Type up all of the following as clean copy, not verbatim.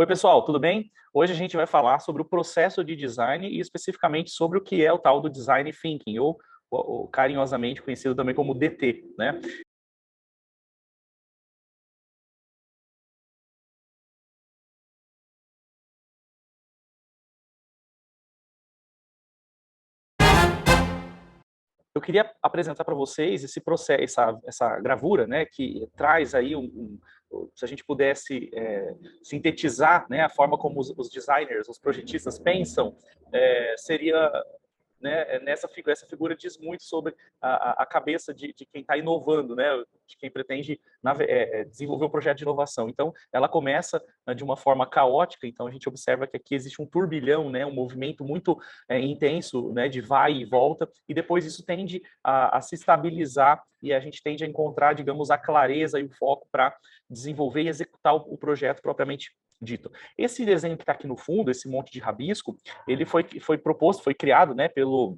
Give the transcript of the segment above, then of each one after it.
Oi, pessoal, tudo bem? Hoje a gente vai falar sobre o processo de design e especificamente sobre o que é o tal do Design Thinking, ou carinhosamente conhecido também como DT, né? Eu queria apresentar para vocês esse processo, essa gravura, né, que traz aí se a gente pudesse sintetizar, né, a forma como os designers, os projetistas pensam, seria, né, essa figura diz muito sobre a cabeça de quem está inovando, né, de quem pretende desenvolver um projeto de inovação. Então, ela começa de uma forma caótica, então a gente observa que aqui existe um turbilhão, né, um movimento muito intenso, né, de vai e volta, e depois isso tende a se estabilizar e a gente tende a encontrar, digamos, a clareza e o foco para desenvolver e executar o projeto propriamente dito. Esse desenho que está aqui no fundo, esse monte de rabisco, ele foi proposto, foi criado, né, pelo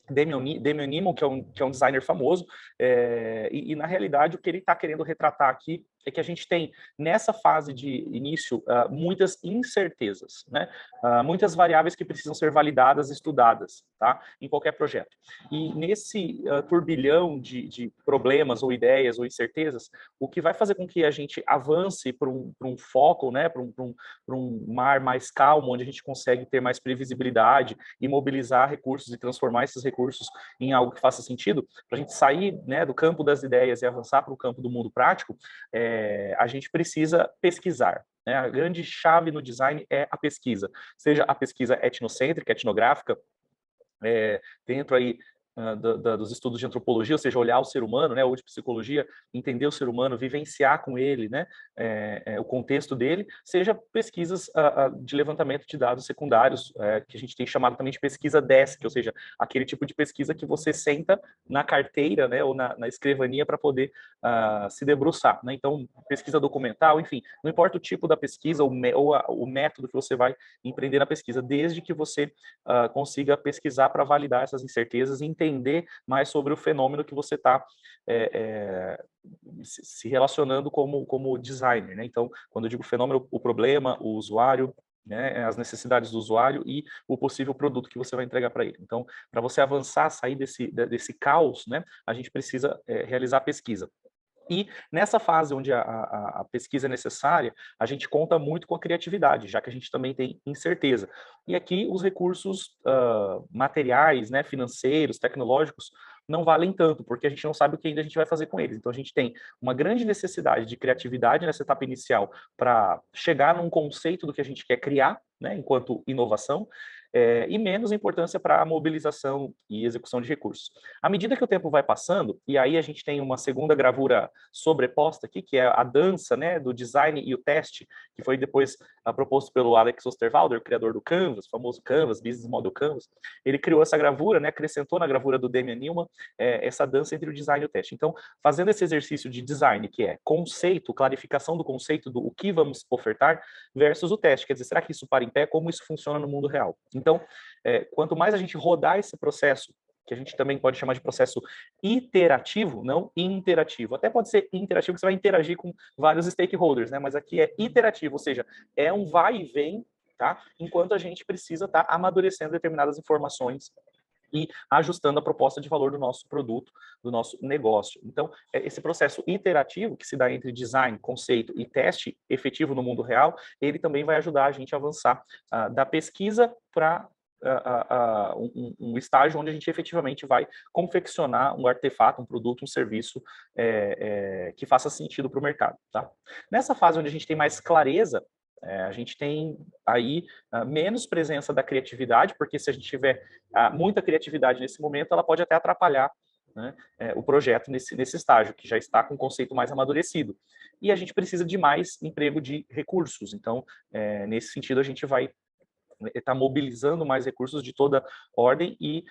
Damien Nimmo, que é um designer famoso, na realidade o que ele está querendo retratar aqui é que a gente tem, nessa fase de início, muitas incertezas, né? Muitas variáveis que precisam ser validadas, estudadas, tá? Em qualquer projeto. E nesse turbilhão de problemas ou ideias ou incertezas, o que vai fazer com que a gente avance para um foco, né? Para um mar mais calmo, onde a gente consegue ter mais previsibilidade e mobilizar recursos e transformar esses recursos em algo que faça sentido, para a gente sair, né, do campo das ideias e avançar para o campo do mundo prático, a gente precisa pesquisar. Né? A grande chave no design é a pesquisa, seja a pesquisa etnocêntrica, etnográfica, dentro aí dos estudos de antropologia, ou seja, olhar o ser humano, né, ou de psicologia, entender o ser humano, vivenciar com ele, né, o contexto dele, seja pesquisas de levantamento de dados secundários, que a gente tem chamado também de pesquisa desk, ou seja, aquele tipo de pesquisa que você senta na carteira, né, ou na escrivania para poder se debruçar. Né? Então, pesquisa documental, enfim, não importa o tipo da pesquisa ou o método que você vai empreender na pesquisa, desde que você consiga pesquisar para validar essas incertezas e entender mais sobre o fenômeno que você está se relacionando como designer. Né? Então, quando eu digo fenômeno, o problema, o usuário, né, as necessidades do usuário e o possível produto que você vai entregar para ele. Então, para você avançar, sair desse caos, né, a gente precisa realizar pesquisa. E nessa fase onde a pesquisa é necessária, a gente conta muito com a criatividade, já que a gente também tem incerteza. E aqui os recursos materiais, né, financeiros, tecnológicos, não valem tanto, porque a gente não sabe o que ainda a gente vai fazer com eles. Então a gente tem uma grande necessidade de criatividade nessa etapa inicial para chegar num conceito do que a gente quer criar, né, enquanto inovação, e menos importância para a mobilização e execução de recursos. À medida que o tempo vai passando, e aí a gente tem uma segunda gravura sobreposta aqui, que é a dança, né, do design e o teste, que foi depois proposto pelo Alex Osterwalder, criador do Canvas, famoso Canvas, Business Model Canvas. Ele criou essa gravura, né, acrescentou na gravura do Damien Newman essa dança entre o design e o teste. Então, fazendo esse exercício de design, que é conceito, clarificação do conceito do o que vamos ofertar, versus o teste, quer dizer, será que isso para em pé? Como isso funciona no mundo real? Então, quanto mais a gente rodar esse processo, que a gente também pode chamar de processo iterativo, não interativo. Até pode ser interativo, que você vai interagir com vários stakeholders, né? Mas aqui é iterativo, ou seja, é um vai e vem, tá? Enquanto a gente precisa estar amadurecendo determinadas informações e ajustando a proposta de valor do nosso produto, do nosso negócio. Então, esse processo iterativo que se dá entre design, conceito e teste efetivo no mundo real, ele também vai ajudar a gente a avançar da pesquisa para um estágio onde a gente efetivamente vai confeccionar um artefato, um produto, um serviço que faça sentido para o mercado. Tá? Nessa fase onde a gente tem mais clareza, a gente tem aí menos presença da criatividade, porque se a gente tiver muita criatividade nesse momento, ela pode até atrapalhar, né, o projeto nesse estágio, que já está com o conceito mais amadurecido. E a gente precisa de mais emprego de recursos. Então, nesse sentido, a gente vai está mobilizando mais recursos de toda ordem e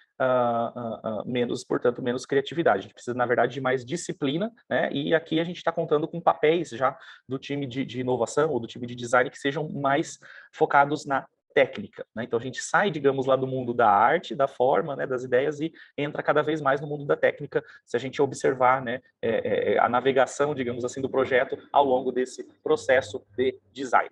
menos, portanto, menos criatividade. A gente precisa, na verdade, de mais disciplina, né? E aqui a gente está contando com papéis já do time de inovação ou do time de design que sejam mais focados na técnica, né? Então a gente sai, digamos, lá do mundo da arte, da forma, né, das ideias e entra cada vez mais no mundo da técnica, se a gente observar, né, a navegação, digamos assim, do projeto ao longo desse processo de design.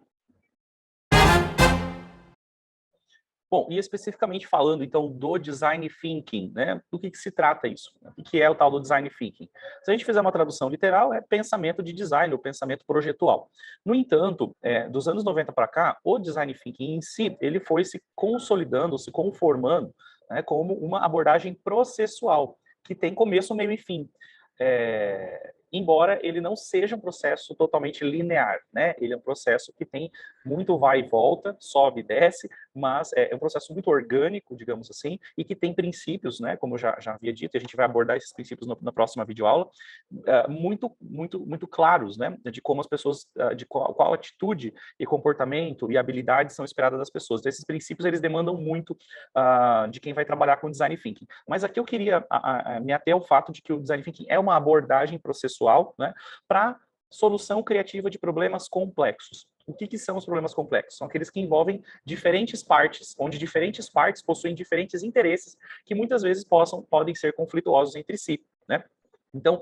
Bom, e especificamente falando, então, do Design Thinking, né? Do que se trata isso? O que é o tal do Design Thinking? Se a gente fizer uma tradução literal, é pensamento de design, ou pensamento projetual. No entanto, dos anos 90 para cá, o Design Thinking em si, ele foi se consolidando, se conformando, né, como uma abordagem processual, que tem começo, meio e fim. Embora ele não seja um processo totalmente linear, né? Ele é um processo que tem muito vai e volta, sobe e desce, mas é um processo muito orgânico, digamos assim, e que tem princípios, né? Como eu já havia dito, e a gente vai abordar esses princípios na próxima videoaula, muito claros, né? De como as pessoas, de qual atitude e comportamento e habilidades são esperadas das pessoas. Então, esses princípios, eles demandam muito de quem vai trabalhar com Design Thinking. Mas aqui eu queria me ater ao fato de que o Design Thinking é uma abordagem processual, né, para solução criativa de problemas complexos. O que são os problemas complexos? São aqueles que envolvem diferentes partes, onde diferentes partes possuem diferentes interesses que muitas vezes podem ser conflituosos entre si, né? Então,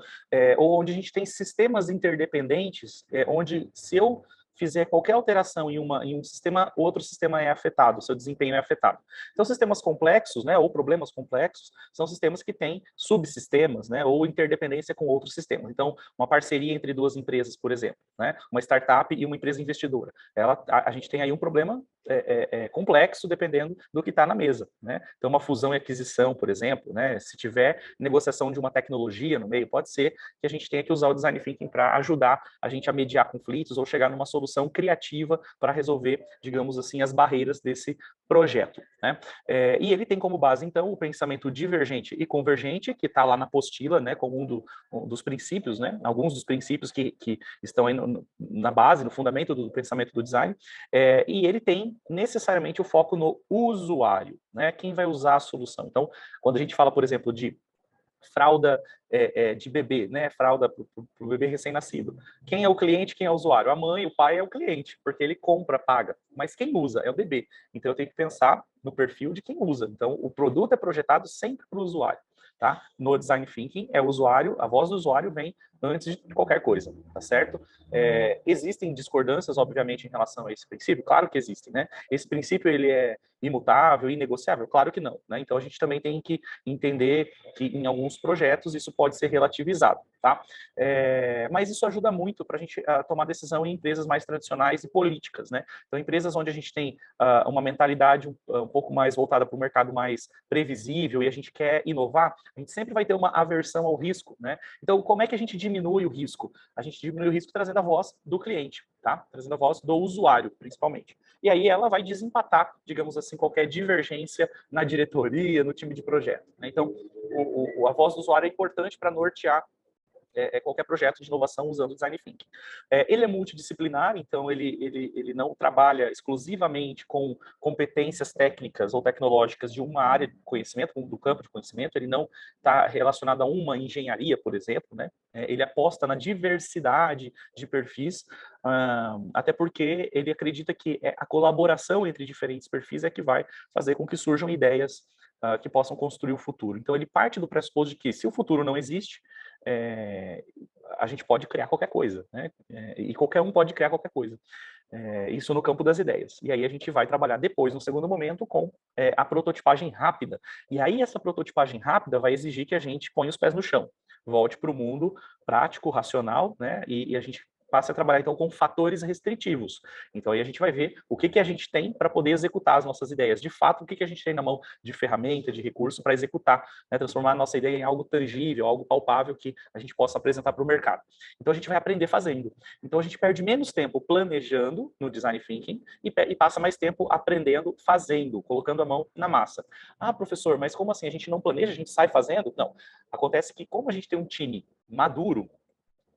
ou onde a gente tem sistemas interdependentes, onde se eu fizer qualquer alteração em um sistema, outro sistema é afetado, seu desempenho é afetado. Então, sistemas complexos, né, ou problemas complexos, são sistemas que têm subsistemas, né, ou interdependência com outros sistemas. Então, uma parceria entre duas empresas, por exemplo, né, uma startup e uma empresa investidora. A gente tem aí um problema complexo, dependendo do que está na mesa, né? Então, uma fusão e aquisição, por exemplo, né? Se tiver negociação de uma tecnologia no meio, pode ser que a gente tenha que usar o Design Thinking para ajudar a gente a mediar conflitos ou chegar numa solução criativa para resolver, digamos assim, as barreiras desse projeto, né? E ele tem como base, então, o pensamento divergente e convergente, que está lá na apostila, né? Como um dos princípios, né? Alguns dos princípios que estão aí na base, no fundamento do pensamento do design, e ele tem necessariamente o foco no usuário, né? Quem vai usar a solução. Então, quando a gente fala, por exemplo, de fralda de bebê, né? Fralda para o bebê recém-nascido. Quem é o cliente, quem é o usuário? A mãe, o pai é o cliente, porque ele compra, paga. Mas quem usa é o bebê. Então, eu tenho que pensar no perfil de quem usa. Então, o produto é projetado sempre para o usuário. Tá? No Design Thinking, é o usuário, a voz do usuário vem antes de qualquer coisa, tá certo? Existem discordâncias, obviamente, em relação a esse princípio? Claro que existem, né? Esse princípio, ele é imutável, inegociável? Claro que não, né? Então, a gente também tem que entender que, em alguns projetos, isso pode ser relativizado, tá? Mas isso ajuda muito para a gente tomar decisão em empresas mais tradicionais e políticas, né? Então, empresas onde a gente tem uma mentalidade um pouco mais voltada para o mercado mais previsível e a gente quer inovar, a gente sempre vai ter uma aversão ao risco, né? Então, como é que a gente diminui o risco? A gente diminui o risco trazendo a voz do cliente, tá? Trazendo a voz do usuário, principalmente. E aí ela vai desempatar, digamos assim, qualquer divergência na diretoria, no time de projeto, né? Então, a voz do usuário é importante para nortear qualquer projeto de inovação usando o Design Thinking. Ele é multidisciplinar, então ele não trabalha exclusivamente com competências técnicas ou tecnológicas de uma área de conhecimento, do campo de conhecimento, ele não está relacionado a uma engenharia, por exemplo, né? Ele aposta na diversidade de perfis, até porque ele acredita que a colaboração entre diferentes perfis é que vai fazer com que surjam ideias que possam construir o futuro. Então, ele parte do pressuposto de que, se o futuro não existe, a gente pode criar qualquer coisa, né? E qualquer um pode criar qualquer coisa. Isso no campo das ideias. E aí a gente vai trabalhar depois, no segundo momento, com a prototipagem rápida. E aí essa prototipagem rápida vai exigir que a gente ponha os pés no chão, volte para o mundo prático, racional, né? E a gente passe a trabalhar, então, com fatores restritivos. Então, aí a gente vai ver o que a gente tem para poder executar as nossas ideias. De fato, o que a gente tem na mão de ferramenta, de recurso para executar, né? Transformar a nossa ideia em algo tangível, algo palpável que a gente possa apresentar para o mercado. Então, a gente vai aprender fazendo. Então, a gente perde menos tempo planejando no Design Thinking e passa mais tempo aprendendo, fazendo, colocando a mão na massa. Ah, professor, mas como assim? A gente não planeja, a gente sai fazendo? Não. Acontece que, como a gente tem um time maduro,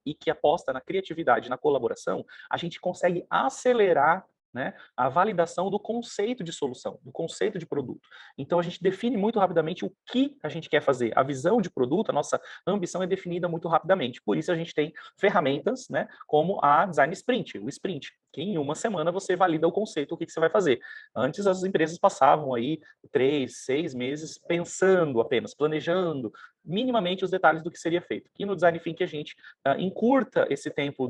e que aposta na criatividade, na colaboração, a gente consegue acelerar, né, a validação do conceito de solução, do conceito de produto. Então, a gente define muito rapidamente o que a gente quer fazer. A visão de produto, a nossa ambição é definida muito rapidamente. Por isso, a gente tem ferramentas, né, como a Design Sprint, o Sprint, que em uma semana você valida o conceito, o que você vai fazer. Antes, as empresas passavam aí 3, 6 meses pensando apenas, planejando minimamente os detalhes do que seria feito. E no Design Thinking a gente encurta esse tempo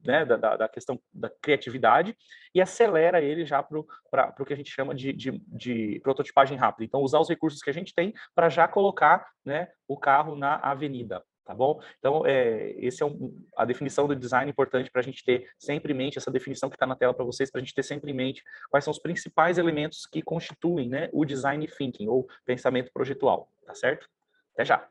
né, da questão da criatividade, e acelera ele já para o que a gente chama de prototipagem rápida. Então, usar os recursos que a gente tem para já colocar, né, o carro na avenida. Tá bom? Então, esse é a definição do design importante para a gente ter sempre em mente, essa definição que está na tela para vocês, para a gente ter sempre em mente quais são os principais elementos que constituem, né, o design thinking, ou pensamento projetual, tá certo? Até já!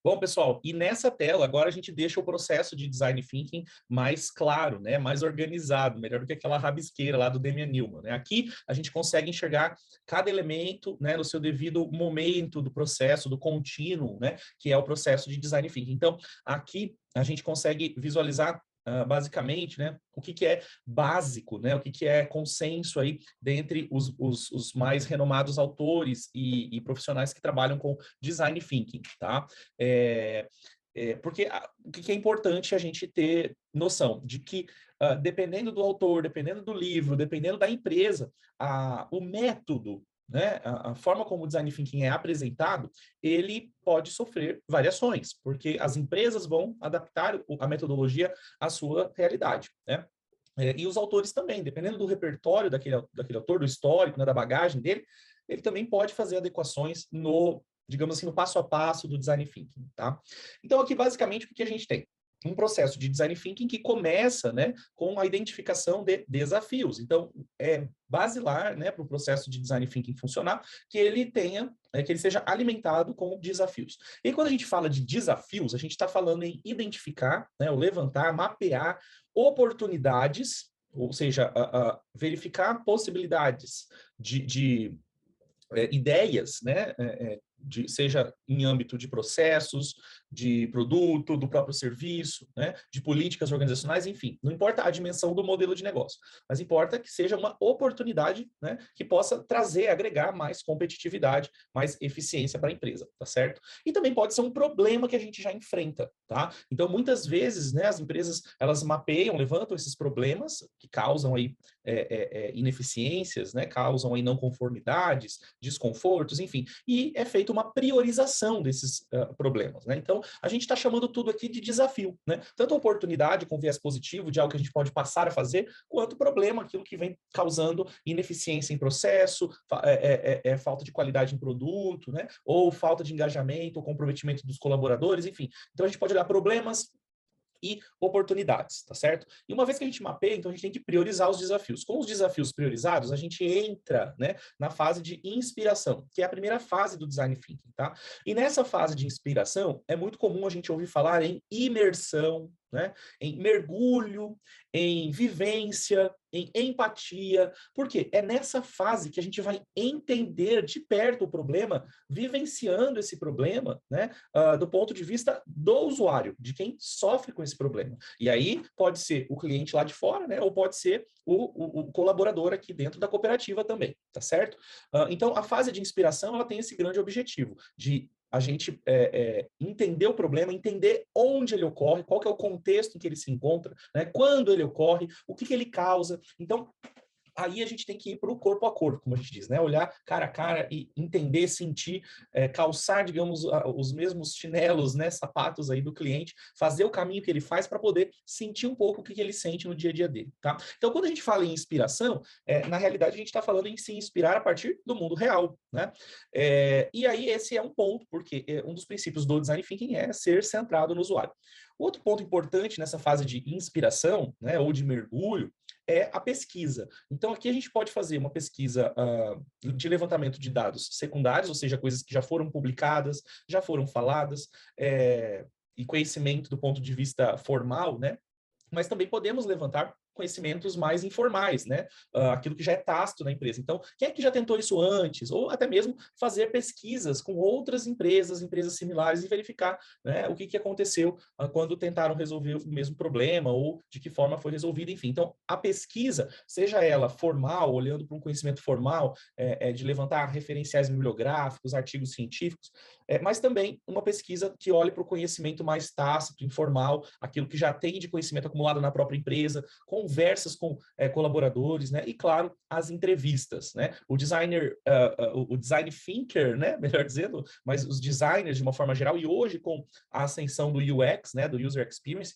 Bom, pessoal, e nessa tela agora a gente deixa o processo de design thinking mais claro, né, mais organizado, melhor do que aquela rabisqueira lá do Damian Newman, né? Aqui a gente consegue enxergar cada elemento, né, no seu devido momento do processo, do contínuo, né, que é o processo de design thinking. Então, aqui a gente consegue visualizar basicamente, né, o que é básico, né, o que é consenso aí dentre os mais renomados autores e profissionais que trabalham com design thinking, tá? Porque o que é importante a gente ter noção de que, dependendo do autor, dependendo do livro, dependendo da empresa, o método, né, a forma como o design thinking é apresentado, ele pode sofrer variações, porque as empresas vão adaptar a metodologia à sua realidade, né? E os autores também, dependendo do repertório daquele autor, do histórico, né, da bagagem dele, ele também pode fazer adequações no, digamos assim, no passo a passo do design thinking, tá? Então, aqui, basicamente, o que a gente tem? Um processo de design thinking que começa, né, com a identificação de desafios. Então, é basilar, né, para o processo de design thinking funcionar, que ele que ele seja alimentado com desafios. E quando a gente fala de desafios, a gente está falando em identificar, né, ou levantar, mapear oportunidades, ou seja, verificar possibilidades de ideias, né, seja em âmbito de processos, de produto, do próprio serviço, né, de políticas organizacionais, enfim, não importa a dimensão do modelo de negócio, mas importa que seja uma oportunidade, né, que possa trazer, agregar mais competitividade, mais eficiência para a empresa, tá certo? E também pode ser um problema que a gente já enfrenta, tá? Então, muitas vezes, né, as empresas, elas mapeiam, levantam esses problemas que causam aí ineficiências, né, causam aí não conformidades, desconfortos, enfim, e é feita uma priorização desses problemas, né? Então, a gente está chamando tudo aqui de desafio, né? Tanto a oportunidade com viés positivo de algo que a gente pode passar a fazer, quanto o problema, aquilo que vem causando ineficiência em processo, falta de qualidade em produto, né? Ou falta de engajamento ou comprometimento dos colaboradores, enfim. Então, a gente pode olhar problemas e oportunidades, tá certo? E uma vez que a gente mapeia, então a gente tem que priorizar os desafios. Com os desafios priorizados, a gente entra, né, na fase de inspiração, que é a primeira fase do design thinking, tá? E nessa fase de inspiração, é muito comum a gente ouvir falar em imersão, né, em mergulho, em vivência, em empatia, porque é nessa fase que a gente vai entender de perto o problema, vivenciando esse problema, né, do ponto de vista do usuário, de quem sofre com esse problema. E aí pode ser o cliente lá de fora, né, ou pode ser o colaborador aqui dentro da cooperativa também, tá certo? Então, a fase de inspiração, ela tem esse grande objetivo de a gente entender o problema, entender onde ele ocorre, qual que é o contexto em que ele se encontra, né? Quando ele ocorre, o que ele causa. Então, aí a gente tem que ir para o corpo a corpo, como a gente diz, né? Olhar cara a cara e entender, sentir, calçar, digamos, os mesmos chinelos, né? Sapatos aí do cliente, fazer o caminho que ele faz para poder sentir um pouco o que ele sente no dia a dia dele, tá? Então, quando a gente fala em inspiração, na realidade a gente está falando em se inspirar a partir do mundo real, né? E aí esse é um ponto, porque um dos princípios do design thinking é ser centrado no usuário. Outro ponto importante nessa fase de inspiração, né, ou de mergulho, é a pesquisa. Então, aqui a gente pode fazer uma pesquisa de levantamento de dados secundários, ou seja, coisas que já foram publicadas, já foram faladas, e conhecimento do ponto de vista formal, né? Mas também podemos levantar conhecimentos mais informais, né? Aquilo que já é tácito na empresa. Então, quem é que já tentou isso antes? Ou até mesmo fazer pesquisas com outras empresas similares e verificar, né, o que aconteceu quando tentaram resolver o mesmo problema ou de que forma foi resolvido, enfim. Então, a pesquisa, seja ela formal, olhando para um conhecimento formal, de levantar referenciais bibliográficos, artigos científicos, mas também uma pesquisa que olhe para o conhecimento mais tácito, informal, aquilo que já tem de conhecimento acumulado na própria empresa, conversas com colaboradores, né? E, claro, as entrevistas, né? O designer, o design thinker, né? Melhor dizendo, mas os designers de uma forma geral, e hoje com a ascensão do UX, né? Do User Experience,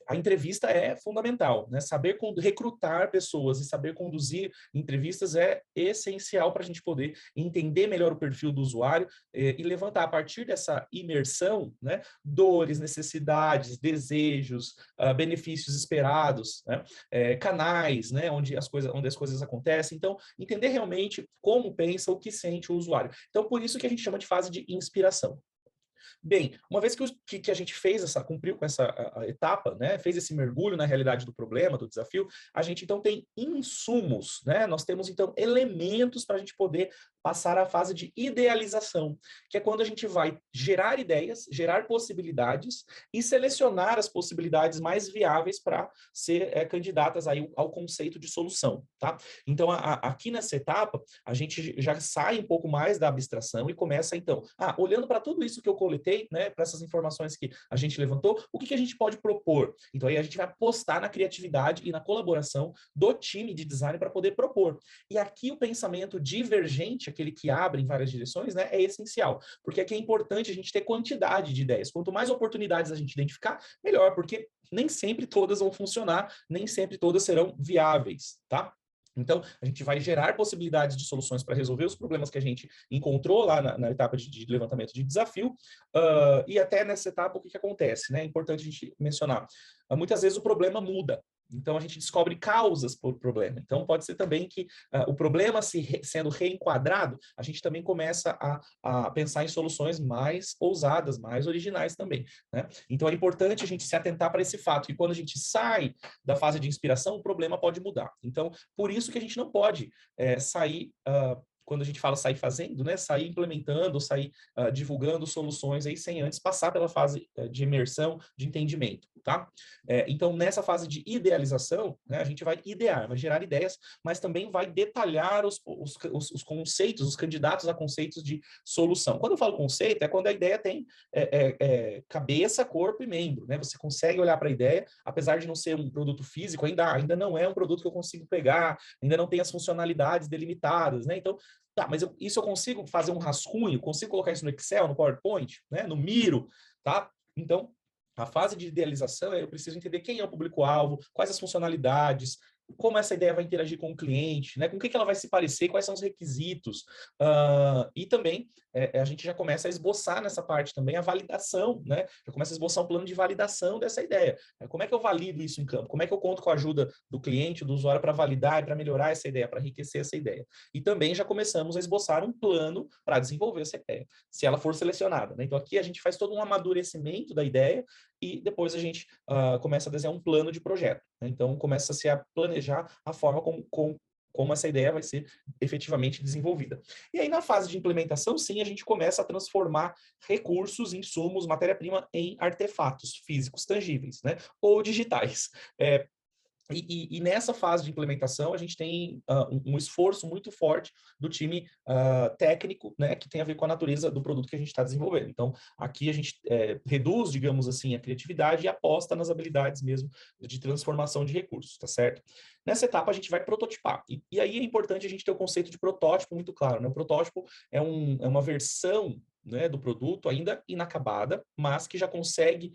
a entrevista é fundamental, né? Saber recrutar pessoas e saber conduzir entrevistas é essencial para a gente poder entender melhor o perfil do usuário e levantar a partir dessa imersão, né? Dores, necessidades, desejos, benefícios esperados, né? Canais, né? Onde as coisas acontecem. Então, entender realmente como pensa, o que sente o usuário. Então, por isso que a gente chama de fase de inspiração. Bem, uma vez que a gente cumpriu com essa etapa, né, fez esse mergulho na realidade do problema, do desafio, a gente então tem insumos, né? Nós temos então elementos para a gente poder passar à fase de idealização, que é quando a gente vai gerar ideias, gerar possibilidades e selecionar as possibilidades mais viáveis para ser candidatas aí ao conceito de solução, tá? Então, aqui nessa etapa, a gente já sai um pouco mais da abstração e começa então, olhando para tudo isso que eu coletei, né, para essas informações que a gente levantou, o que a gente pode propor? Então, aí a gente vai apostar na criatividade e na colaboração do time de design para poder propor. E aqui o pensamento divergente, aquele que abre em várias direções, né, é essencial, porque aqui é importante a gente ter quantidade de ideias. Quanto mais oportunidades a gente identificar, melhor, porque nem sempre todas vão funcionar, nem sempre todas serão viáveis, tá? Então, a gente vai gerar possibilidades de soluções para resolver os problemas que a gente encontrou lá na etapa de levantamento de desafio, e até nessa etapa o que acontece, né? É importante a gente mencionar. Muitas vezes o problema muda, então a gente descobre causas para o problema. Então pode ser também que o problema sendo reenquadrado, a gente também começa a pensar em soluções mais ousadas, mais originais também, né? Então é importante a gente se atentar para esse fato, que quando a gente sai da fase de inspiração, o problema pode mudar. Então, por isso que a gente não pode sair... quando a gente fala sair fazendo, né, sair implementando, sair divulgando soluções aí sem antes passar pela fase de imersão, de entendimento, tá? Então, nessa fase de idealização, né, a gente vai idear, vai gerar ideias, mas também vai detalhar os conceitos, os candidatos a conceitos de solução. Quando eu falo conceito, é quando a ideia tem cabeça, corpo e membro, né? Você consegue olhar para a ideia, apesar de não ser um produto físico, ainda não é um produto que eu consigo pegar, ainda não tem as funcionalidades delimitadas, né? Então, mas isso eu consigo fazer um rascunho, consigo colocar isso no Excel, no PowerPoint, né? No Miro, tá? Então, a fase de idealização eu preciso entender quem é o público-alvo, quais as funcionalidades, como essa ideia vai interagir com o cliente, né? Com o que ela vai se parecer, quais são os requisitos. E também a gente já começa a esboçar nessa parte também a validação, né? Já começa a esboçar um plano de validação dessa ideia. Como é que eu valido isso em campo? Como é que eu conto com a ajuda do cliente, do usuário para validar e para melhorar essa ideia, para enriquecer essa ideia? E também já começamos a esboçar um plano para desenvolver essa ideia, se ela for selecionada, né? Então aqui a gente faz todo um amadurecimento da ideia e depois a gente começa a desenhar um plano de projeto, né? Então começa-se a planejar a forma como essa ideia vai ser efetivamente desenvolvida. E aí, na fase de implementação, sim, a gente começa a transformar recursos, insumos, matéria-prima em artefatos físicos tangíveis, né? Ou digitais. E nessa fase de implementação, a gente tem um esforço muito forte do time técnico, né, que tem a ver com a natureza do produto que a gente está desenvolvendo. Então, aqui a gente reduz, digamos assim, a criatividade e aposta nas habilidades mesmo de transformação de recursos, tá certo? Nessa etapa, a gente vai prototipar. E aí é importante a gente ter o conceito de protótipo muito claro, né? O protótipo é uma versão, né, do produto ainda inacabada, mas que já consegue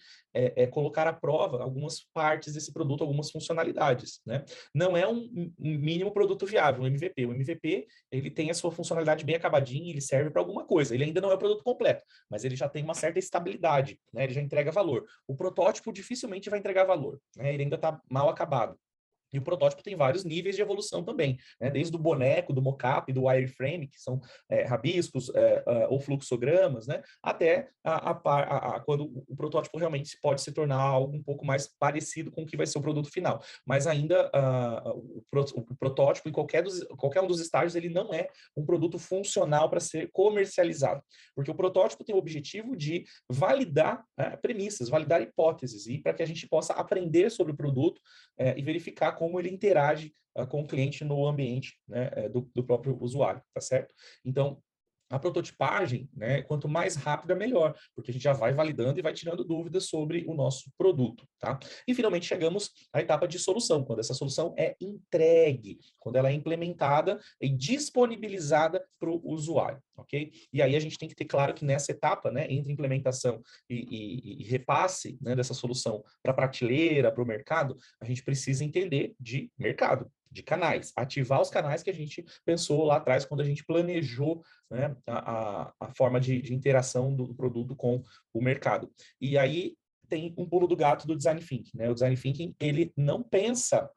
colocar à prova algumas partes desse produto, algumas funcionalidades, né? Não é um mínimo produto viável, um MVP. O MVP, ele tem a sua funcionalidade bem acabadinha, ele serve para alguma coisa. Ele ainda não é o produto completo, mas ele já tem uma certa estabilidade, né? Ele já entrega valor. O protótipo dificilmente vai entregar valor, né? Ele ainda está mal acabado. E o protótipo tem vários níveis de evolução também, né? Desde o boneco, do mockup, do wireframe, que são rabiscos ou fluxogramas, né? Até quando o protótipo realmente pode se tornar algo um pouco mais parecido com o que vai ser o produto final. Mas ainda o protótipo, em qualquer um dos estágios, ele não é um produto funcional para ser comercializado, porque o protótipo tem o objetivo de validar premissas, validar hipóteses, e para que a gente possa aprender sobre o produto e verificar como ele interage com o cliente no ambiente, né, do próprio usuário, tá certo? Então, A prototipagem, né, quanto mais rápida, melhor, porque a gente já vai validando e vai tirando dúvidas sobre o nosso produto, tá? E finalmente chegamos à etapa de solução, quando essa solução é entregue, quando ela é implementada e disponibilizada para o usuário, ok? E aí a gente tem que ter claro que nessa etapa, né, entre implementação e repasse, né, dessa solução para a prateleira, para o mercado, a gente precisa entender de mercado, de canais, ativar os canais que a gente pensou lá atrás quando a gente planejou, né, a forma de interação do produto com o mercado. E aí tem um pulo do gato do Design Thinking, né? O Design Thinking, ele não pensa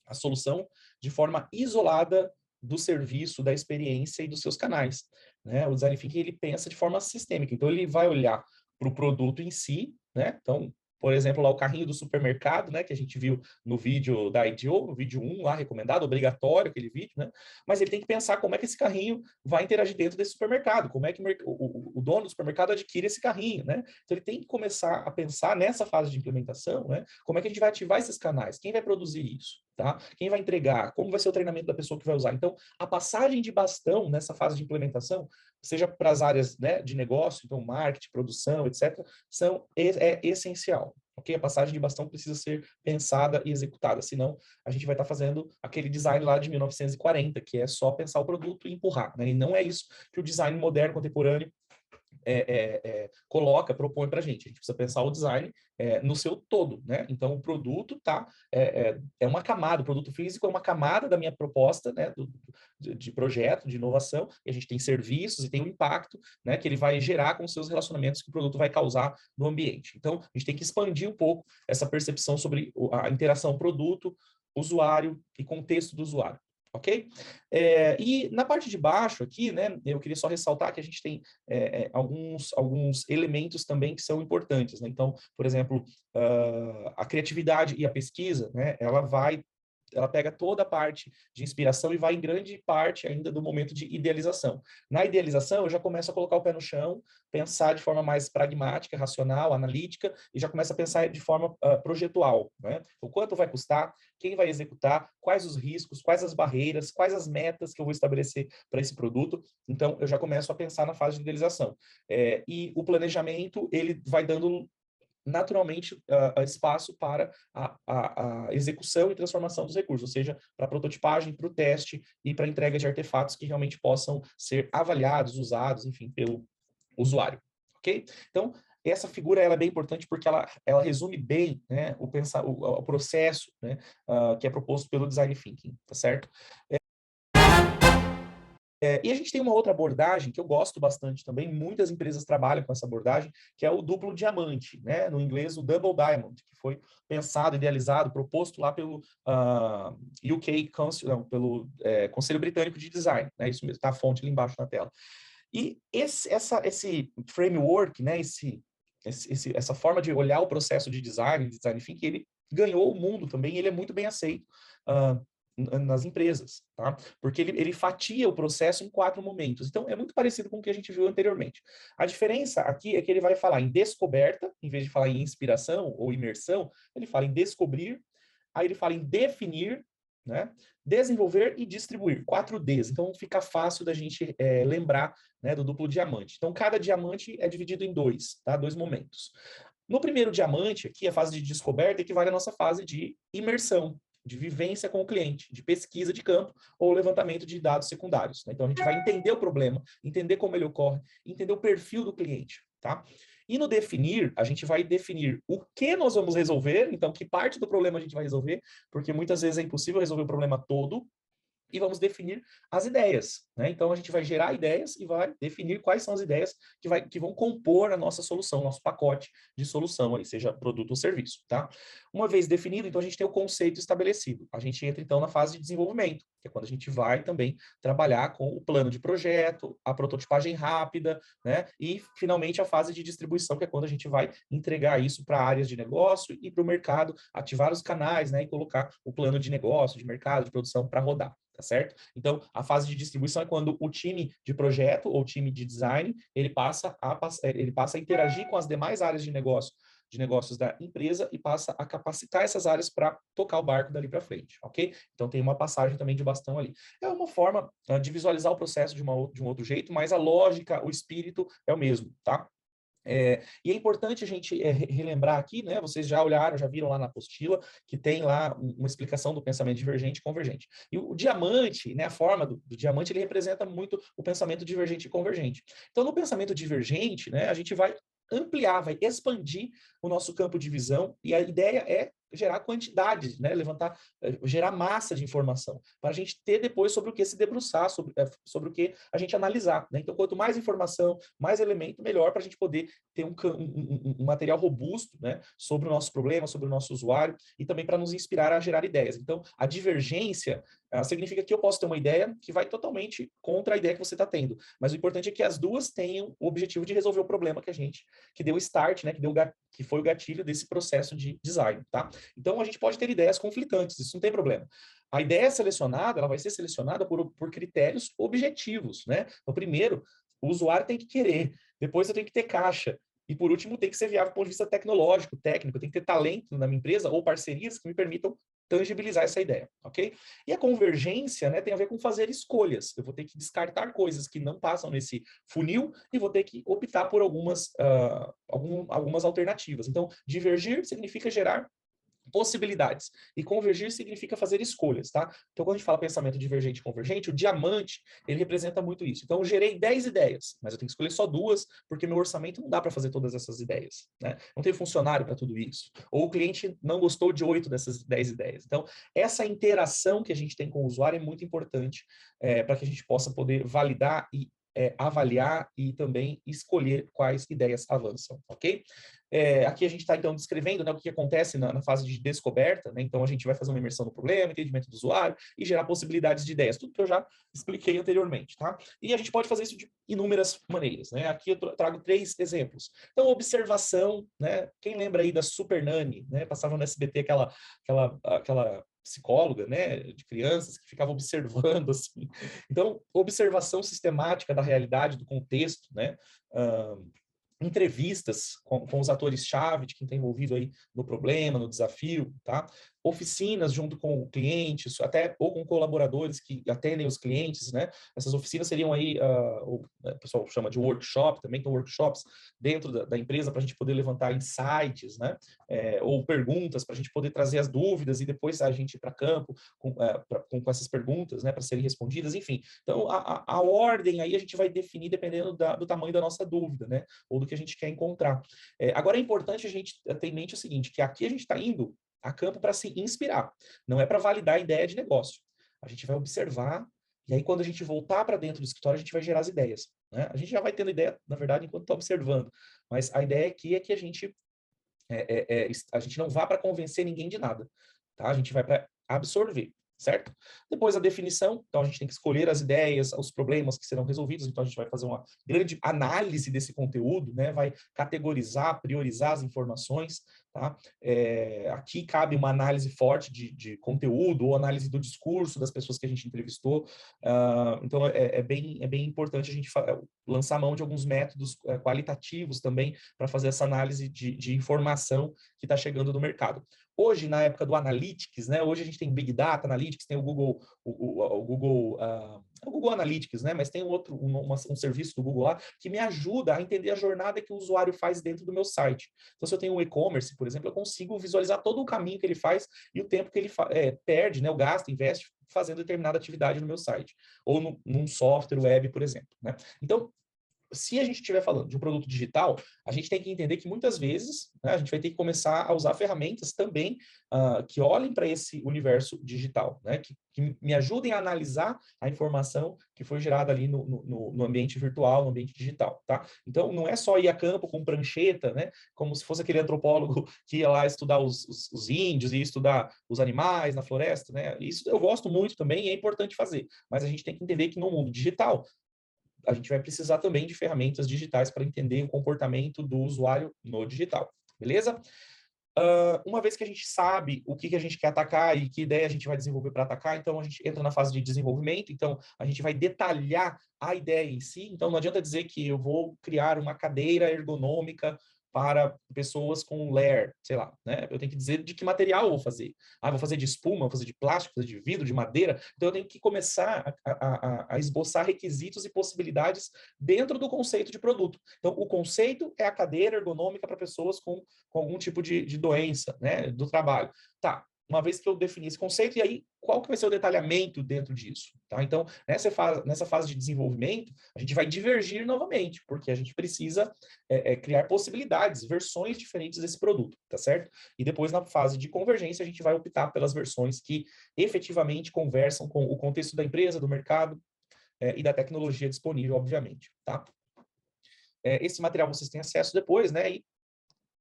a solução de forma isolada do serviço, da experiência e dos seus canais, né? O Design Thinking, ele pensa de forma sistêmica, então ele vai olhar para o produto em si, né? Então, por exemplo, lá o carrinho do supermercado, né, que a gente viu no vídeo da IDEO, no vídeo 1 lá, recomendado, obrigatório aquele vídeo, né? Mas ele tem que pensar como é que esse carrinho vai interagir dentro desse supermercado, como é que o dono do supermercado adquire esse carrinho, né? Então ele tem que começar a pensar nessa fase de implementação, né? Como é que a gente vai ativar esses canais? Quem vai produzir isso? Tá? Quem vai entregar? Como vai ser o treinamento da pessoa que vai usar? Então, a passagem de bastão nessa fase de implementação, seja para as áreas, né, de negócio, então marketing, produção, etc., é essencial. Okay? A passagem de bastão precisa ser pensada e executada, senão a gente vai estar fazendo aquele design lá de 1940, que é só pensar o produto e empurrar. Né? E não é isso que o design moderno, contemporâneo, coloca, propõe para a gente. A gente precisa pensar o design no seu todo, né? Então, o produto é uma camada, o produto físico é uma camada da minha proposta, né? De projeto, de inovação, e a gente tem serviços e tem um impacto, né? Que ele vai gerar com os seus relacionamentos que o produto vai causar no ambiente. Então, a gente tem que expandir um pouco essa percepção sobre a interação produto, usuário e contexto do usuário. Ok? E na parte de baixo aqui, né, eu queria só ressaltar que a gente tem alguns elementos também que são importantes. Né? Então, por exemplo, a criatividade e a pesquisa, né, ela pega toda a parte de inspiração e vai em grande parte ainda do momento de idealização. Na idealização, eu já começo a colocar o pé no chão, pensar de forma mais pragmática, racional, analítica, e já começo a pensar de forma projetual. Né? O quanto vai custar, quem vai executar, quais os riscos, quais as barreiras, quais as metas que eu vou estabelecer para esse produto. Então, eu já começo a pensar na fase de idealização. E o planejamento, ele vai dando naturalmente espaço para a execução e transformação dos recursos, ou seja, para a prototipagem, para o teste e para a entrega de artefatos que realmente possam ser avaliados, usados, enfim, pelo usuário, ok? Então, essa figura ela é bem importante porque ela resume bem, né, o processo, né, que é proposto pelo Design Thinking, tá certo? E a gente tem uma outra abordagem que eu gosto bastante também, muitas empresas trabalham com essa abordagem, que é o duplo diamante, né? No inglês, o Double Diamond, que foi pensado, idealizado, proposto lá pelo UK Council, não, pelo Conselho Britânico de Design, né? Isso mesmo, está a fonte ali embaixo na tela. E esse framework, né? Essa forma de olhar o processo de design thinking, ele ganhou o mundo também, ele é muito bem aceito nas empresas, tá? Porque ele fatia o processo em 4 momentos. Então, é muito parecido com o que a gente viu anteriormente. A diferença aqui é que ele vai falar em descoberta, em vez de falar em inspiração ou imersão, ele fala em descobrir, aí ele fala em definir, né? Desenvolver e distribuir, 4 Ds. Então, fica fácil da gente lembrar, né, do duplo diamante. Então, cada diamante é dividido em 2, tá? 2 momentos. No primeiro diamante, aqui, a fase de descoberta equivale à nossa fase de imersão, de vivência com o cliente, de pesquisa de campo ou levantamento de dados secundários. Né? Então, a gente vai entender o problema, entender como ele ocorre, entender o perfil do cliente. Tá? E no definir, a gente vai definir o que nós vamos resolver, então, que parte do problema a gente vai resolver, porque muitas vezes é impossível resolver o problema todo, e vamos definir as ideias. Né? Então, a gente vai gerar ideias e vai definir quais são as ideias que vão compor a nossa solução, nosso pacote de solução, aí, seja produto ou serviço. Tá? Uma vez definido, então, a gente tem o conceito estabelecido. A gente entra, então, na fase de desenvolvimento, que é quando a gente vai também trabalhar com o plano de projeto, a prototipagem rápida, né? E, finalmente, a fase de distribuição, que é quando a gente vai entregar isso para áreas de negócio e para o mercado, ativar os canais, né? E colocar o plano de negócio, de mercado, de produção para rodar. Tá certo? Então, a fase de distribuição é quando o time de projeto ou time de design, ele passa a interagir com as demais áreas de negócio de negócios da empresa e passa a capacitar essas áreas para tocar o barco dali para frente, ok? Então tem uma passagem também de bastão ali. É uma forma de visualizar o processo de um outro jeito, mas a lógica, o espírito é o mesmo, tá? E é importante a gente relembrar aqui, né? Vocês já olharam, já viram lá na apostila, que tem lá uma explicação do pensamento divergente e convergente. E o diamante, né? A forma do diamante, ele representa muito o pensamento divergente e convergente. Então, no pensamento divergente, né? A gente vai ampliar, vai expandir o nosso campo de visão, e a ideia é gerar quantidade, né? Gerar massa de informação, para a gente ter depois sobre o que se debruçar, sobre o que a gente analisar, né? Então, quanto mais informação, mais elemento, melhor para a gente poder ter um material robusto, né? Sobre o nosso problema, sobre o nosso usuário, e também para nos inspirar a gerar ideias. Então, a divergência significa que eu posso ter uma ideia que vai totalmente contra a ideia que você está tendo, mas o importante é que as duas tenham o objetivo de resolver o problema que deu o start, né? Que foi o gatilho desse processo de design, tá? Então, a gente pode ter ideias conflitantes, isso não tem problema. A ideia selecionada, ela vai ser selecionada por critérios objetivos, né? Então, primeiro, o usuário tem que querer, depois eu tenho que ter caixa, e por último, tem que ser viável do ponto de vista tecnológico, técnico, tem que ter talento na minha empresa ou parcerias que me permitam tangibilizar essa ideia, ok? E a convergência, né, tem a ver com fazer escolhas. Eu vou ter que descartar coisas que não passam nesse funil e vou ter que optar por algumas alternativas. Então, divergir significa gerar possibilidades. E convergir significa fazer escolhas, tá? Então, quando a gente fala pensamento divergente e convergente, o diamante, ele representa muito isso. Então, eu gerei 10 ideias, mas eu tenho que escolher só 2, porque meu orçamento não dá para fazer todas essas ideias, né? Não tem funcionário para tudo isso. Ou o cliente não gostou de 8 dessas 10 ideias. Então, essa interação que a gente tem com o usuário é muito importante para que a gente possa poder validar e avaliar e também escolher quais ideias avançam, ok? Aqui a gente está, então, descrevendo, né, o que acontece na fase de descoberta, né? Então, a gente vai fazer uma imersão no problema, entendimento do usuário e gerar possibilidades de ideias, tudo que eu já expliquei anteriormente, tá? E a gente pode fazer isso de inúmeras maneiras, né? Aqui eu trago 3 exemplos. Então, observação, né? Quem lembra aí da Super Nanny, né? Passava no SBT aquela psicóloga, né, de crianças que ficava observando, assim. Então, observação sistemática da realidade, do contexto, né? Entrevistas com os atores-chave de quem está envolvido aí no problema, no desafio, tá? Oficinas junto com o cliente, até ou com colaboradores que atendem os clientes, né? Essas oficinas seriam aí, o pessoal chama de workshop, também tem workshops dentro da empresa para a gente poder levantar insights, né? Ou perguntas para a gente poder trazer as dúvidas e depois a gente ir para campo com essas perguntas, né? Para serem respondidas, enfim. Então, a ordem aí a gente vai definir dependendo do tamanho da nossa dúvida, né? Ou do que a gente quer encontrar. Agora, é importante a gente ter em mente o seguinte, que aqui a gente está indo a campo para se inspirar, não é para validar a ideia de negócio. A gente vai observar, e aí quando a gente voltar para dentro do escritório, a gente vai gerar as ideias, né? A gente já vai tendo ideia, na verdade, enquanto está observando, mas a ideia aqui é que a gente não vá para convencer ninguém de nada, tá? A gente vai para absorver, certo? Depois a definição, então a gente tem que escolher as ideias, os problemas que serão resolvidos, então a gente vai fazer uma grande análise desse conteúdo, né? Vai categorizar, priorizar as informações, tá? Aqui cabe uma análise forte de conteúdo ou análise do discurso das pessoas que a gente entrevistou, então é bem importante a gente lançar mão de alguns métodos qualitativos também para fazer essa análise de informação que está chegando do mercado. Hoje, na época do Analytics, né? Hoje a gente tem Big Data Analytics, tem o Google, o Google Analytics, né? Mas tem um serviço do Google lá que me ajuda a entender a jornada que o usuário faz dentro do meu site. Então, se eu tenho um e-commerce, por exemplo, eu consigo visualizar todo o caminho que ele faz e o tempo que ele perde, né? O gasto, investe fazendo determinada atividade no meu site. Ou num software web, por exemplo, né? Então, se a gente estiver falando de um produto digital, a gente tem que entender que muitas vezes, né, a gente vai ter que começar a usar ferramentas também que olhem para esse universo digital, né, que me ajudem a analisar a informação que foi gerada ali no ambiente virtual, no ambiente digital, tá? Então, não é só ir a campo com prancheta, né, como se fosse aquele antropólogo que ia lá estudar os índios e estudar os animais na floresta, né? Isso eu gosto muito também e é importante fazer, mas a gente tem que entender que no mundo digital a gente vai precisar também de ferramentas digitais para entender o comportamento do usuário no digital, beleza? Uma vez que a gente sabe o que a gente quer atacar e que ideia a gente vai desenvolver para atacar, então a gente entra na fase de desenvolvimento, então a gente vai detalhar a ideia em si, então não adianta dizer que eu vou criar uma cadeira ergonômica para pessoas com LER, sei lá, né? Eu tenho que dizer de que material eu vou fazer. Ah, vou fazer de espuma, vou fazer de plástico, vou fazer de vidro, de madeira. Então, eu tenho que começar a esboçar requisitos e possibilidades dentro do conceito de produto. Então, o conceito é a cadeira ergonômica para pessoas com algum tipo de doença, né, do trabalho. Tá, uma vez que eu defini esse conceito, e aí qual que vai ser o detalhamento dentro disso? Tá? Então, nessa fase de desenvolvimento, a gente vai divergir novamente, porque a gente precisa criar possibilidades, versões diferentes desse produto, tá certo? E depois, na fase de convergência, a gente vai optar pelas versões que efetivamente conversam com o contexto da empresa, do mercado e da tecnologia disponível, obviamente, tá? Esse material vocês têm acesso depois, né? E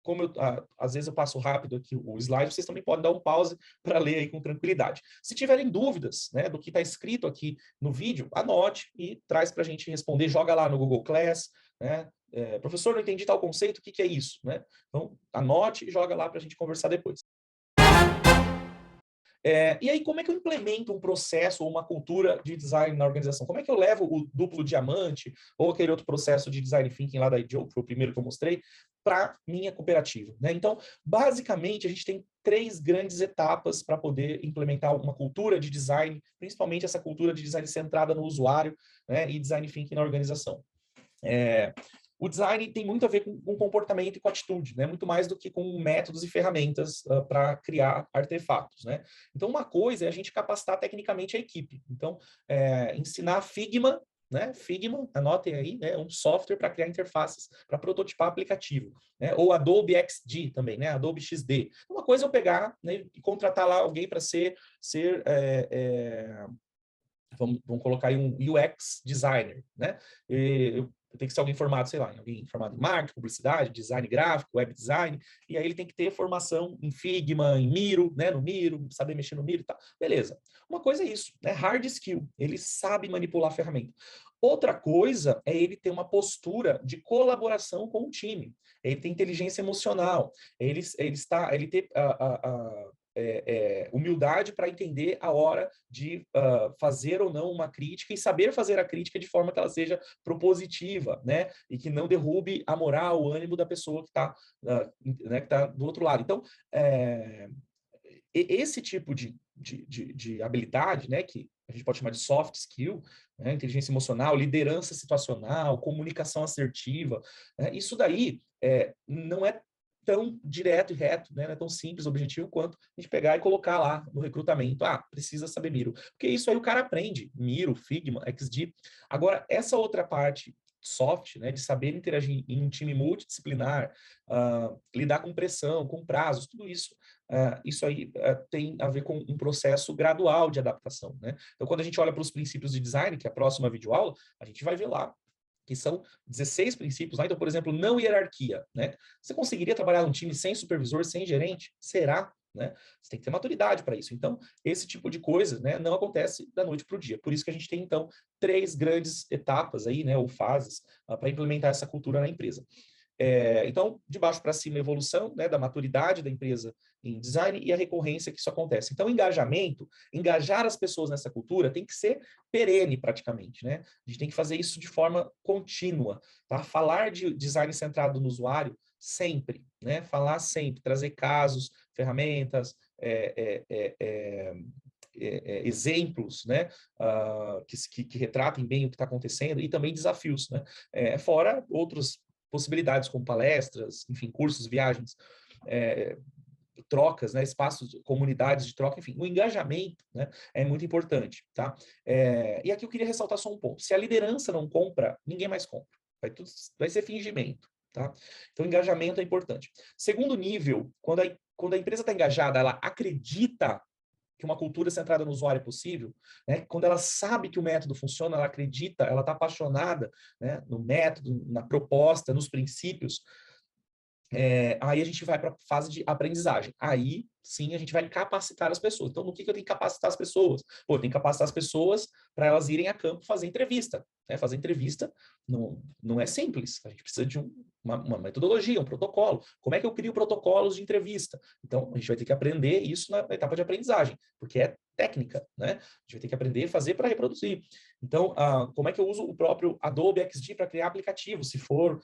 como às vezes eu passo rápido aqui o slide, vocês também podem dar um pause para ler aí com tranquilidade. Se tiverem dúvidas, né, do que está escrito aqui no vídeo, anote e traz para a gente responder, joga lá no Google Class, né? Professor, não entendi tal conceito, o que é isso? Né? Então, anote e joga lá para a gente conversar depois. E aí, como é que eu implemento um processo ou uma cultura de design na organização? Como é que eu levo o duplo diamante ou aquele outro processo de design thinking lá da IDEO, que foi o primeiro que eu mostrei, para minha cooperativa? Né? Então, basicamente, a gente tem 3 grandes etapas para poder implementar uma cultura de design, principalmente essa cultura de design centrada no usuário, né, e design thinking na organização. O design tem muito a ver com comportamento e com atitude, né? Muito mais do que com métodos e ferramentas para criar artefatos, né? Então, uma coisa é a gente capacitar tecnicamente a equipe. Então, ensinar Figma, né? Figma, anotem aí, né? Um software para criar interfaces, para prototipar aplicativo, né? Ou Adobe XD também, né? Adobe XD. Uma coisa é eu pegar, né, e contratar lá alguém para vamos colocar aí um UX designer, né? Tem que ser alguém formado, sei lá, alguém formado em marketing, publicidade, design gráfico, web design, e aí ele tem que ter formação em Figma, em Miro, né, no Miro, saber mexer no Miro e tal. Beleza. Uma coisa é isso, né? Hard skill, ele sabe manipular a ferramenta. Outra coisa é ele ter uma postura de colaboração com o time. Ele tem inteligência emocional, ele ter humildade para entender a hora de fazer ou não uma crítica e saber fazer a crítica de forma que ela seja propositiva, né? E que não derrube a moral, o ânimo da pessoa que está né, que tá do outro lado. Então, esse tipo de habilidade, né, que a gente pode chamar de soft skill, né, inteligência emocional, liderança situacional, comunicação assertiva, né, isso daí não é tão direto e reto, né, não é tão simples, objetivo, quanto a gente pegar e colocar lá no recrutamento, precisa saber Miro, porque isso aí o cara aprende, Miro, Figma, XD. Agora, essa outra parte soft, né, de saber interagir em um time multidisciplinar, lidar com pressão, com prazos, tudo isso, isso aí tem a ver com um processo gradual de adaptação, né? Então, quando a gente olha para os princípios de design, que é a próxima videoaula, a gente vai ver lá que são 16 princípios. Então, por exemplo, não hierarquia, né? Você conseguiria trabalhar num time sem supervisor, sem gerente? Será? Né? Você tem que ter maturidade para isso. Então, esse tipo de coisa, né, não acontece da noite para o dia. Por isso que a gente tem, então, 3 grandes etapas aí, né, ou fases, para implementar essa cultura na empresa. Então, de baixo para cima, a evolução, né, da maturidade da empresa em design e a recorrência que isso acontece. Então, engajamento, engajar as pessoas nessa cultura tem que ser perene praticamente, né? A gente tem que fazer isso de forma contínua, tá? Falar de design centrado no usuário sempre, né? Falar sempre, trazer casos, ferramentas, exemplos, né, que retratem bem o que está acontecendo e também desafios, né? Fora outros possibilidades como palestras, enfim, cursos, viagens, trocas, né, espaços, comunidades de troca, enfim, o engajamento, né, é muito importante, tá? E aqui eu queria ressaltar só um ponto. Se a liderança não compra, ninguém mais compra. Vai ser fingimento, tá? Então, engajamento é importante. Segundo nível, quando a empresa está engajada, ela acredita que uma cultura centrada no usuário é possível, né? Quando ela sabe que o método funciona, ela acredita, ela está apaixonada, né, no método, na proposta, nos princípios, aí a gente vai para a fase de aprendizagem. Aí, sim, a gente vai capacitar as pessoas. Então, no que eu tenho que capacitar as pessoas? Eu tenho que capacitar as pessoas para elas irem a campo fazer entrevista. Né? Fazer entrevista não é simples. A gente precisa de uma metodologia, um protocolo. Como é que eu crio protocolos de entrevista? Então, a gente vai ter que aprender isso na etapa de aprendizagem, porque é técnica, né? A gente vai ter que aprender a fazer para reproduzir. Então, como é que eu uso o próprio Adobe XD para criar aplicativo, se for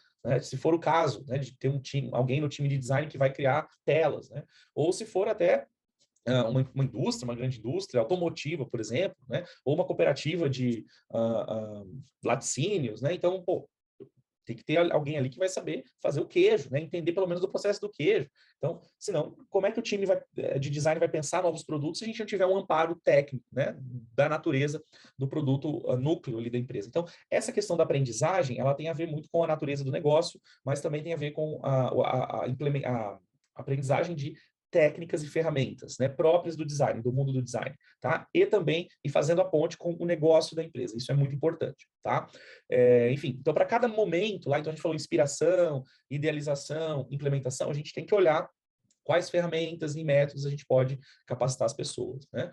o caso, né, de ter alguém no time de design que vai criar telas, né? Ou se for até uma indústria, uma grande indústria automotiva, por exemplo, né? Ou uma cooperativa de laticínios, né? Então, pô, tem que ter alguém ali que vai saber fazer o queijo, né? Entender pelo menos do processo do queijo. Então, senão, como é que o time de design vai pensar novos produtos se a gente não tiver um amparo técnico, né? Da natureza do produto núcleo ali da empresa. Então, essa questão da aprendizagem, ela tem a ver muito com a natureza do negócio, mas também tem a ver com a aprendizagem de técnicas e ferramentas, né, próprias do design, do mundo do design, tá? E também fazendo a ponte com o negócio da empresa. Isso é muito importante, tá? Enfim, então para cada momento lá, então a gente falou inspiração, idealização, implementação, a gente tem que olhar quais ferramentas e métodos a gente pode capacitar as pessoas, né?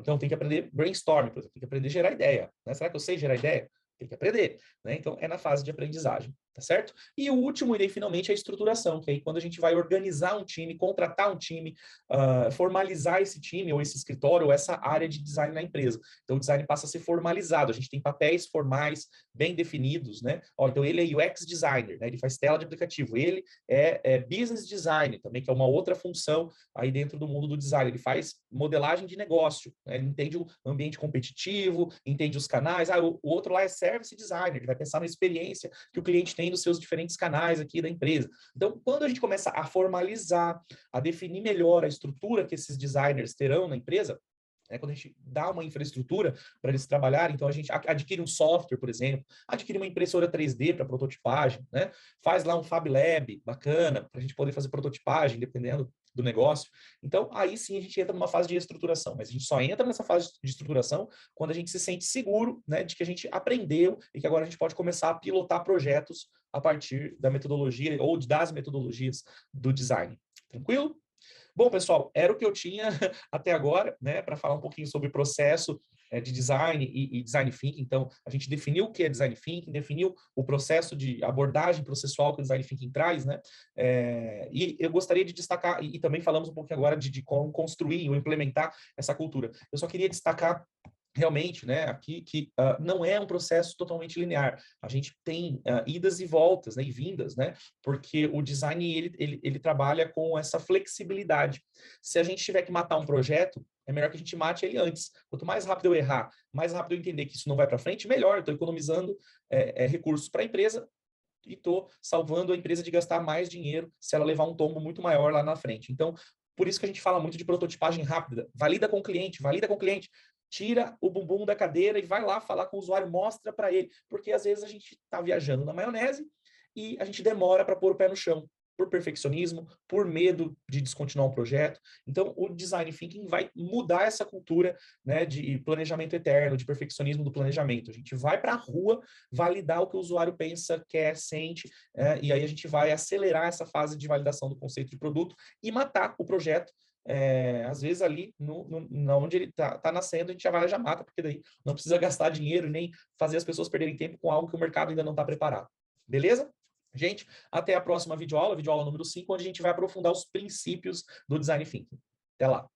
Então tem que aprender brainstorming, por exemplo, tem que aprender a gerar ideia, né? Será que eu sei gerar ideia? Tem que aprender, né? Então é na fase de aprendizagem, tá certo? E o último, e finalmente, é a estruturação, que aí quando a gente vai organizar um time, contratar um time, formalizar esse time, ou esse escritório, ou essa área de design na empresa. Então o design passa a ser formalizado, a gente tem papéis formais, bem definidos, né? Então ele é UX designer, né? Ele faz tela de aplicativo, ele é business designer também, que é uma outra função aí dentro do mundo do design. Ele faz modelagem de negócio, né? Ele entende o ambiente competitivo, entende os canais. O outro lá é service designer, ele vai pensar na experiência que o cliente tem nos seus diferentes canais aqui da empresa. Então, quando a gente começa a formalizar, a definir melhor a estrutura que esses designers terão na empresa, quando a gente dá uma infraestrutura para eles trabalharem, então a gente adquire um software, por exemplo, adquire uma impressora 3D para prototipagem, né? Faz lá um Fab Lab bacana para a gente poder fazer prototipagem, dependendo do negócio. Então, aí sim a gente entra numa fase de estruturação, mas a gente só entra nessa fase de estruturação quando a gente se sente seguro, né, de que a gente aprendeu e que agora a gente pode começar a pilotar projetos a partir da metodologia ou das metodologias do design. Tranquilo? Bom, pessoal, era o que eu tinha até agora, né, para falar um pouquinho sobre o processo de design e design thinking. Então, a gente definiu o que é design thinking, definiu o processo de abordagem processual que o design thinking traz, né? E eu gostaria de destacar, e também falamos um pouquinho agora de como construir ou implementar essa cultura. Eu só queria destacar realmente, né, aqui que não é um processo totalmente linear. A gente tem idas e voltas, né, e vindas, né, porque o design ele trabalha com essa flexibilidade. Se a gente tiver que matar um projeto, é melhor que a gente mate ele antes. Quanto mais rápido eu errar, mais rápido eu entender que isso não vai para frente, melhor. Estou economizando recursos para a empresa e estou salvando a empresa de gastar mais dinheiro se ela levar um tombo muito maior lá na frente. Então, por isso que a gente fala muito de prototipagem rápida. Valida com o cliente, valida com o cliente. Tira o bumbum da cadeira e vai lá falar com o usuário, mostra para ele. Porque às vezes a gente está viajando na maionese e a gente demora para pôr o pé no chão, por perfeccionismo, por medo de descontinuar um projeto. Então, o design thinking vai mudar essa cultura, né, de planejamento eterno, de perfeccionismo do planejamento. A gente vai para a rua validar o que o usuário pensa, quer, sente, e aí a gente vai acelerar essa fase de validação do conceito de produto e matar o projeto. Às vezes ali onde ele está nascendo, a gente já mata, porque daí não precisa gastar dinheiro nem fazer as pessoas perderem tempo com algo que o mercado ainda não está preparado. Beleza? Gente, até a próxima videoaula número 5, onde a gente vai aprofundar os princípios do Design Thinking. Até lá!